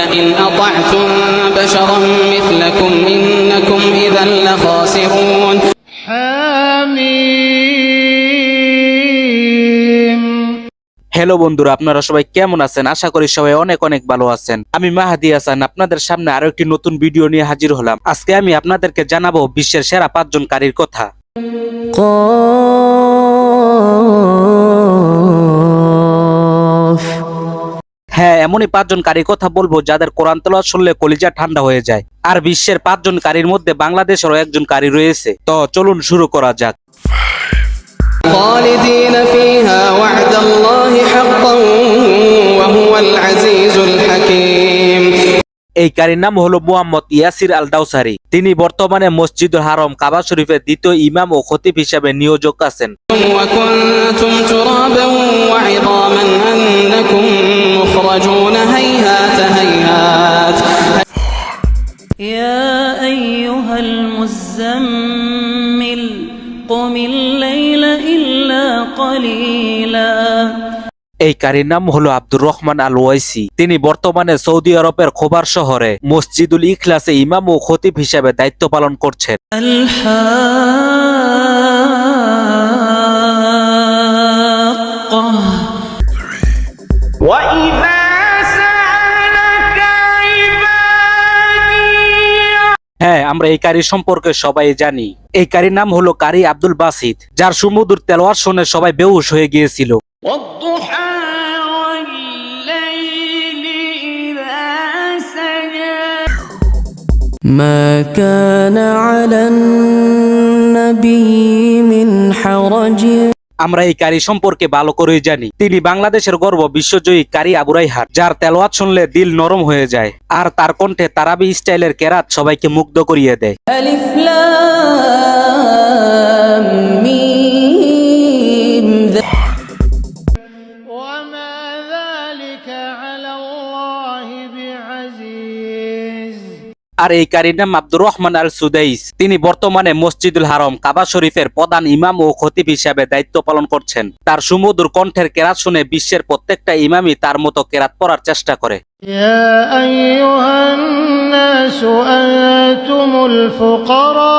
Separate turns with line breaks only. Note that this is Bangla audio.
لئن أطعتم بشرا مثلكم إنكم إذا لخاسرون
হ্যালো বন্ধুরা, আপনারা সবাই কেমন আছেন? আশা করি সবাই অনেক অনেক ভালো আছেন। আমি মাহাদি হাসান আপনাদের সামনে আরো একটি নতুন ভিডিও নিয়ে হাজির হলাম। আজকে আমি আপনাদেরকে জানাবো বিশ্বের সেরা 5 জন কারীর কথা। হ্যাঁ, এমনই 5 জন কারীর কথা বলবো যাদের কোরআন তেলাওয়াত শুনলে কলিজা ঠান্ডা হয়ে যায়। আর বিশ্বের 5 জন কারীর মধ্যে বাংলাদেশেরও একজন কারী রয়েছে। তো চলুন শুরু করা যাক।
خالدين فيها وعد الله حقا وهو العزيز الحكيم
এই কারীর নাম হলো মুহাম্মদ ইয়াসির আল দাউসারি। তিনি বর্তমানে মসজিদুল হারাম কাবা শরীফের দ্বিতীয় ইমাম ও খতিব হিসেবে নিয়োজিত আছেন।
وكنتم ترابا وعظاما أنكم مخرجون هيهات هيهات
يا أيها المزمل قم الليل إلا قليلا
এই কারীর নাম হলো আব্দুর রহমান আল ওয়াইসি। তিনি বর্তমানে সৌদি আরবের খোবার শহরে মসজিদুল ইখলাসে ইমাম ও খতিব হিসেবে দায়িত্ব পালন করছেন। হ্যাঁ, আমরা এই কারী সম্পর্কে সবাই জানি। এই কারীর নাম হলো কারী আব্দুল বাসিত, যার সুমধুর তেলাওয়াত শুনে সবাই বেহুশ হয়ে গিয়েছিল।
ما كان على النبي من حرج
আমরা এই কারী সম্পর্কে ভালো করেই জানি। তিনি বাংলাদেশের গর্ব বিশ্বজয়ী কারী আবু রায়হান, যার তেলাওয়াত শুনলে দিল নরম হয়ে যায়। আর তার কণ্ঠে তারাবি স্টাইলের কেরাত সবাইকে মুগ্ধ করিয়ে দেয়।
ألف لام ميم
وما ذلك على الله بعزيز
আর এই কারীর নাম আব্দুর রহমান আল সুদাইস। তিনি বর্তমানে মসজিদুল হারাম কাবা শরীফের প্রধান ইমাম ও খতিব হিসেবে দায়িত্ব পালন করছেন। তার সুমধুর কণ্ঠের কেরাত শুনে বিশ্বের প্রত্যেকটা ইমামই তার মতো কেরাত পড়ার চেষ্টা করে।
يا أيها الناس أنتم الفقراء